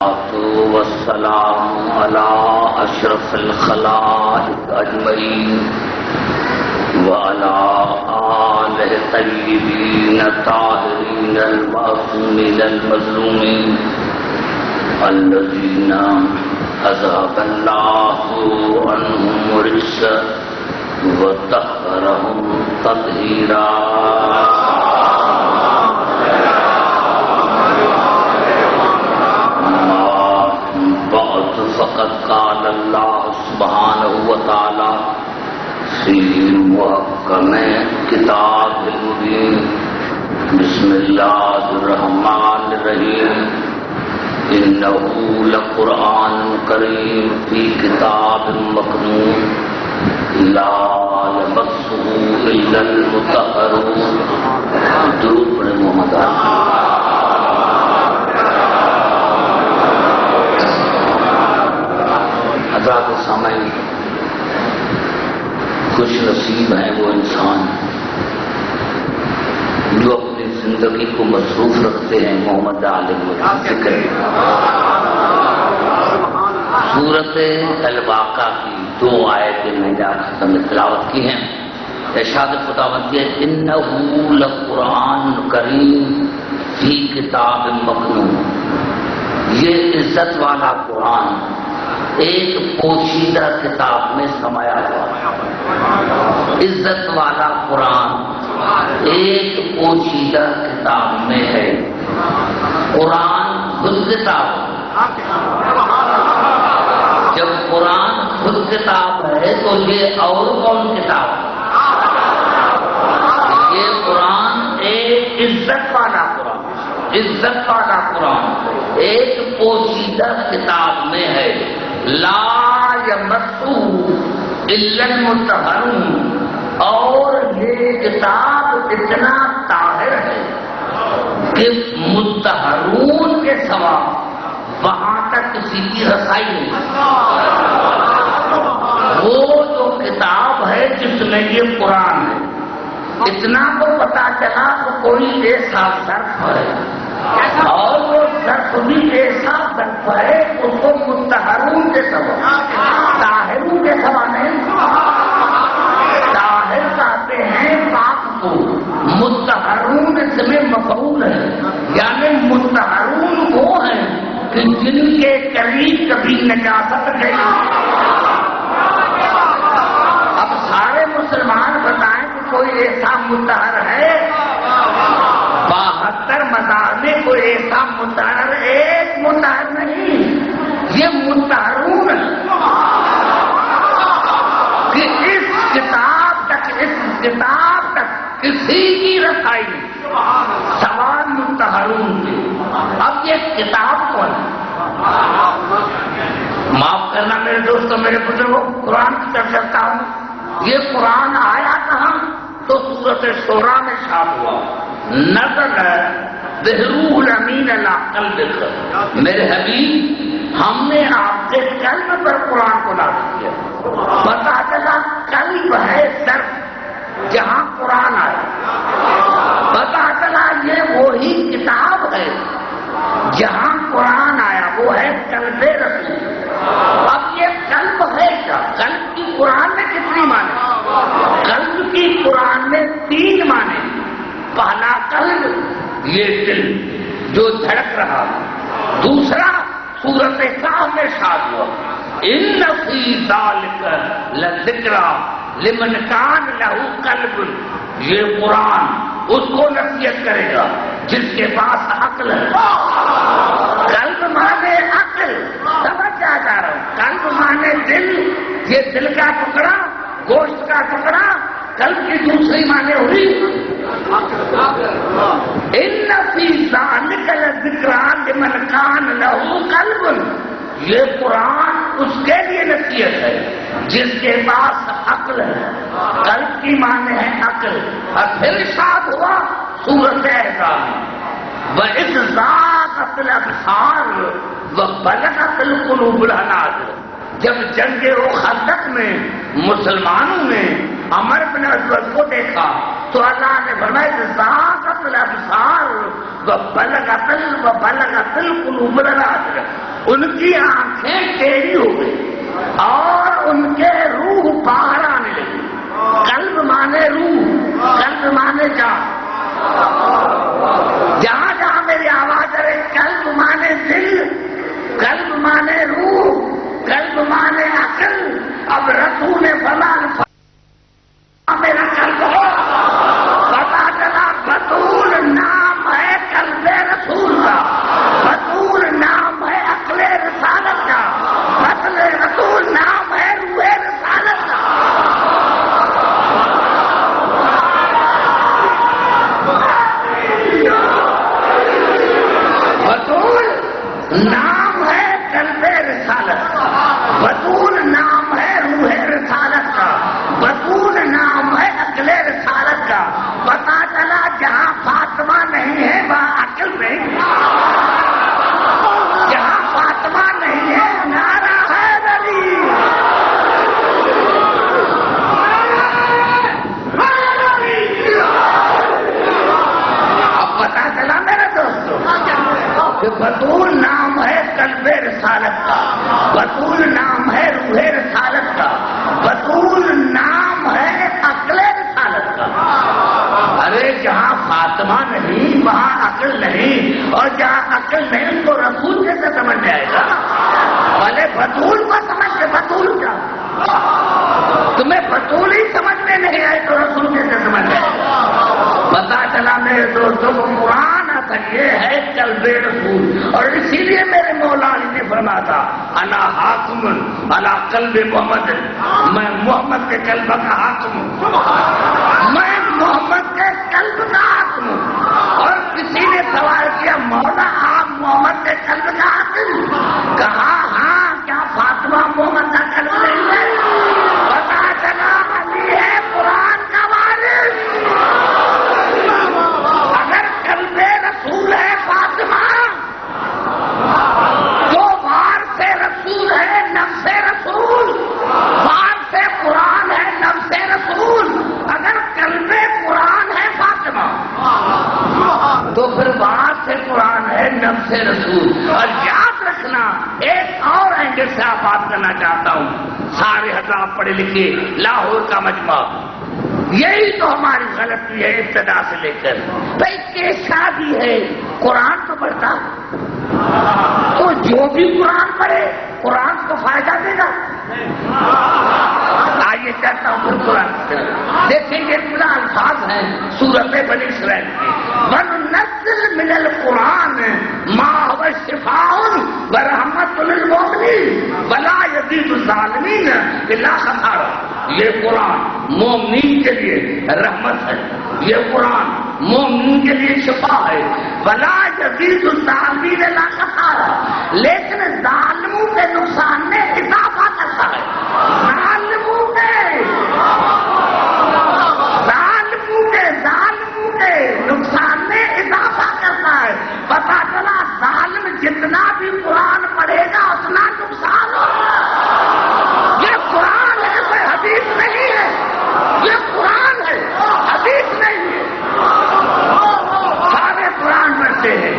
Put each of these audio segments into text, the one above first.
والسلام على أشرف الخلائق أجمعين وعلى آله الطيبين الطاهرين المعصومين المظلومين الذين أذهب الله عنهم الرجس وطهرهم تطهيرا. فقد قال اللہ سبحانہ وتعالی فی محکم کتاب المبین بسم اللہ الرحمن الرحیم انہ لقرآن کریم فی کتاب مکنون لا یمسہ الا المطہرون. درود پڑھیں محمد حضرات سامعین. خوش نصیب ہیں وہ انسان جو اپنی زندگی کو مصروف رکھتے ہیں محمد عالم ذکر. سورۃ الواقعہ کی 2 آیتیں میں نے ختم تلاوت کی ہیں. ارشاد خداوند ہے انہ لقرآن کریم فی کتاب مکنون. یہ عزت والا قرآن ایک پوشیدہ کتاب میں سمایا ہوا. عزت والا قرآن ایک پوشیدہ کتاب میں ہے. قرآن خود کتاب. جب قرآن خود کتاب ہے تو یہ اور کون کتاب؟ یہ قرآن ایک عزت والا قرآن. عزت والا قرآن ایک پوشیدہ کتاب میں ہے. لا یمسہ الا المطہرون. اور یہ کتاب اتنا طاہر ہے کہ مطہرون کے سوا وہاں تک کسی کی رسائی نہیں. وہ جو کتاب ہے جس میں یہ قرآن ہے اتنا تو پتا چلا کہ کوئی ایسا ظرف ہے اور وہ ظرف بھی ایسا ظرف ہے اس کو مطہرون کے سوا طاہرون کے سوا نہیں. طاہر کہتے ہیں پاک کو. مطہرون اس میں مفعول ہے یعنی مطہرون وہ ہیں کہ جن کے قریب کبھی نجاست گئی. اب سارے مسلمان بتائیں کہ کوئی ایسا مطہر ہے؟ 72 مذاہب میں کوئی ایسا مطہر ایک مطہر نہیں. یہ مطہرون کہ اس کتاب تک کسی کی رسائی نہیں سوال مطہرون کی. اب یہ کتاب کون ہے؟ معاف کرنا میرے دوستوں میرے بزرگوں قرآن کی طرف چلتا ہوں. یہ قرآن آیا کہاں؟ تو سورۃ شورى میں شاد ہوا. نزل بروح الامین علی قلبک. میرے حبیب ہم نے آپ کے قلب پر قرآن کو نازل کیا. پتا چلا قلب ہے صرف جہاں قرآن آیا. پتا چلا یہ وہی کتاب ہے جہاں قرآن آیا. وہ ہے قلب رسول. اب یہ قلب ہے کیا؟ قلب کی قرآن میں کتنی معنی؟ قلب کی قرآن میں 3 معنی. پہلا قلب یہ دل جو دھڑک رہا. دوسرا سورۃ کہف میں شاد ہوا ان فی ذلک لذکری لمن کان لہ قلب. یہ قرآن اس کو نصیحت کرے گا جس کے پاس عقل ہے. قلب مانے عقل. سمجھ جا رہا ہوں. قلب مانے دل. یہ دل کا ٹکڑا گوشت کا ٹکڑا. قلب کی دوسری معنی ہوئی ان فی ذلک لذکری لمن کان لہ قلب. یہ قرآن اس کے لیے نصیحت ہے جس کے پاس عقل ہے. قلب کی معنی ہے عقل. اور پھر ارشاد ہوا سورۃ احزاب وَإِذْ زَاغَتِ الْأَبْصَارُ وَبَلَغَتِ الْقُلُوبُ الْحَنَاجِرَ. جب جنگ خندق میں مسلمانوں نے عمر بن اسود کو دیکھا تو اللہ نے فرمایا ذاقت الابصار وبلغت القلوب الحناجر. ان کی آنکھیں ٹیڑھی ہو گئی اور ان کے روح باہر آنے لگی. قلب مانے روح، قلب مانے جان. جہاں جہاں میری آواز آ رہی، قلب مانے دل، قلب مانے روح، قلب مانے عقل. اب رسول فلان میرا قلب ہو، پتا چلا بطول نام ہے قلب رسول کا، بطول نام ہے عقل رسالت کا، عقل رسول نام ہے روح رسالت کا. بطول نام ہے قلب رسالت کا، بطول نام ہے روح رسالت کا، بطول نام ہے عقل رسالت کا. پتا چلا جہاں فاطمہ نہیں ہے وہاں عقل نہیں، جہاں فاطمہ نہیں ہے نعرہ حیدری. اب پتا چلا میرے دوستوں کہ بطول نام ہے قلب رسالت کا، بطول نام ہے روح رسالت کا، بطول نام ہے عقل رسالت کا. ارے جہاں فاطمہ نہیں وہاں عقل نہیں، اور جہاں عقل نہیں ان کو رسول کیسے سمجھ میں آئے گا؟ بھلے بطول کو سمجھ کے بطول کیا، تمہیں بطول ہی سمجھ میں نہیں آئے تو رسول کیسے سمجھ میں آئے گا؟ پتا چلا میرے دوستوں کو قرآن اصل یہ ہے قلب رسول. اور اسی لیے میرے مولا علی نے فرمایا تھا انا حاکم علی قلب محمد، میں محمد کے قلب کا حاکم ہوں، میں محمد کے قلب کا حاکم ہوں. اور کسی نے سوال کیا مولا آپ محمد کے قلب کا حاکم؟ کہا ہاں، کیا فاطمہ محمد کا قلب نہیں ہے؟ پتا چلا علی ہے قرآن کا وارث. اگر قلب رسول ہے فاطمہ تو وارث رسول ہے نفس رسول، وارث قرآن ہے نفس رسول. اگر قلب قرآن ہے فاطمہ تو پھر وارث قرآن ہے نفس رسول. اور یاد رکھنا ایک اور اینگل سے آپ بات کرنا چاہتا ہوں. سارے حضرات پڑھے لکھے لاہور کا مجمع، یہی تو ہماری غلطی ہے ابتدا سے لے کر. بھائی کہ شادی ہے قرآن تو پڑھتا، تو جو بھی قرآن پڑھے قرآن کو فائدہ دے گا. آئیے چاہتا ہوں پھر قرآن سے دیکھیں گے پورا الفاظ ہیں سورت بنی اسرائیل کی. وَنُنَزِّلُ مِنَ الْقُرْآنِ مَا هُوَ شِفَاءٌ وَرَحْمَةٌ لِلْمُؤْمِنِينَ وَلَا يَزِيدُ الظَّالِمِينَ إِلَّا خَسَارًا. یہ قرآن مومنین کے لیے رحمت ہے، یہ قرآن مومنین کے لیے شفا ہے. وَلَا يَزِيدُ الظَّالِمِينَ إِلَّا خَسَارًا. لیکن ظالموں کے نقصان میں اضافہ کرتا ہے. ظالموں کے نقصان میں اضافہ کرتا ہے. پتا چلا ظالم جتنا بھی قرآن پڑھے گا اتنا نقصان ہوگا. یہ قرآن ہے، کوئی حدیث نہیں ہے. یہ قرآن ہے، حدیث نہیں ہے. سارے قرآن پڑھتے ہیں.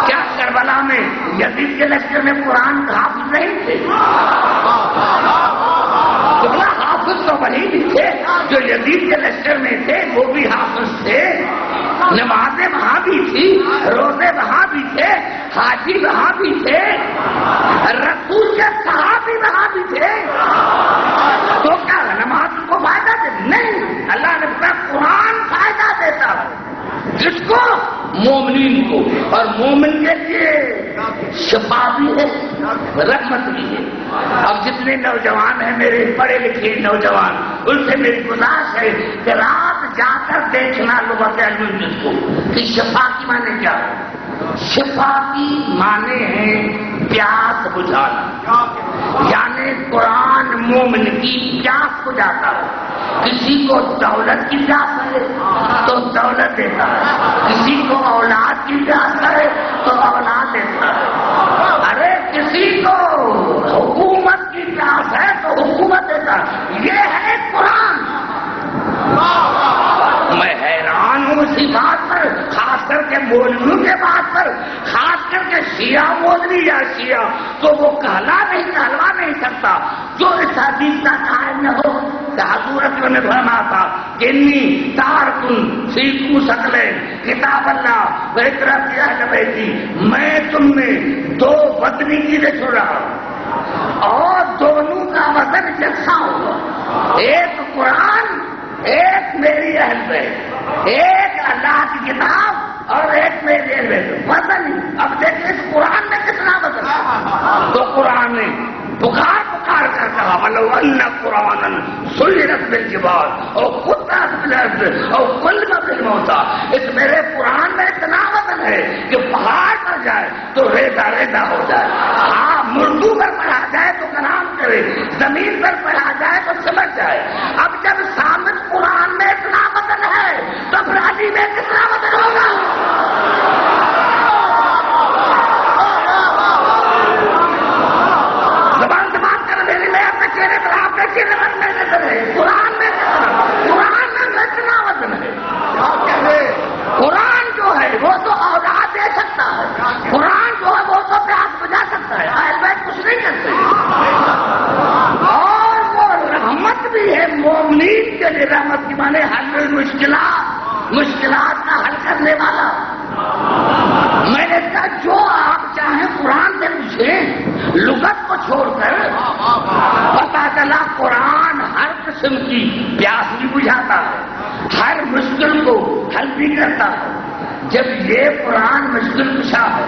کیا کربلا میں یزید کے لشکر میں قرآن حافظ نہیں تھے؟ حافظ تو وہی بھی تھے جو یزید کے لشکر میں تھے، وہ بھی حافظ تھے. نمازیں وہاں بھی تھی، روزے وہاں بھی تھے، حاجی وہاں بھی تھے، رسول کے صحابی وہاں بھی تھے. تو کیا نماز کو فائدہ دے؟ نہیں. اللہ نے کہا قرآن فائدہ دیتا ہے جس کو مومنین کو، اور مومن کے لیے شفا بھی ہے رحمت بھی ہے. اب جتنے نوجوان ہیں میرے پڑھے لکھے نوجوان، ان سے میری گزارش ہے کہ رات جا کر دیکھنا لغت علم جس کو کہ شفا کی معنی کیا ہے. شفا کی معنی ہے پیاس بجھانا، یعنی قرآن مومن کی پیاس بجھاتا ہے. کسی کو دولت کی پیاس ہے تو دولت دیتا ہے، کسی کو اولاد کی پیاس ہے تو اولاد دیتا ہے. ارے کسی کو حکومت کی پیاس ہے تو حکومت دیتا ہے. یہ ہے قرآن. میں حیران ہوں اسی بات پر، خاص کر کے مولویوں کے بات پر، خاص کر کے شیعہ مولوی یا شیعہ، تو وہ کہلوا نہیں سکتا جو اس حدیث کا قائل نہ ہو کہ حضور اکرم نے فرمایا تھا کہ انی تارکن فیکم ثقلین کتاب اللہ و اطاعت اہل بیتی، میں تم میں دو وزنی چیزیں چھوڑ رہا ہوں اور دونوں کا وزن یکساں ہوگا، ایک قرآن، ایک میری اہل بیت، ایک اللہ کی کتاب اور ایک میری اہل بیت، وزن۔ اب دیکھیں اس قرآن میں کتنا وزن ہے، تو قرآن نے پکار کر کہا ولو ان قرآنا سیرت بالجبال او قطعت بالارض او کلم بالموتى، اس میرے قرآن میں اتنا وزن ہے کہ پہاڑ پر جائے تو ریزہ ریزہ ہو جائے، ہاں مردو پر پڑھا جائے تو کلام کرے، زمین پر پڑھا جائے تو سمجھ جائے۔ اب جب ثابت قرآن میں اتنا وزن ہے تو پھر علی میں کتنا وزن ہوگا؟ قرآن میں اتنا وزن ہے۔ قرآن جو ہے وہ تو اولاد دے سکتا ہے، قرآن جو ہے وہ تو پیاس بجھا سکتا ہے، اہل بیت کچھ نہیں کرتے، اور وہ رحمت بھی ہے مومنین کے لیے، رحمت کی معنی حل مشکلات کا حل کرنے والا۔ میں نے کہا جو آپ چاہیں قرآن سے پوچھیں، لغت کو چھوڑ کر پتا چلا قرآن ہر قسم کی پیاس بھی بجھاتا ہے، ہر مشکل کو حل بھی کرتا ہے۔ جب یہ قرآن مشکل کشا ہے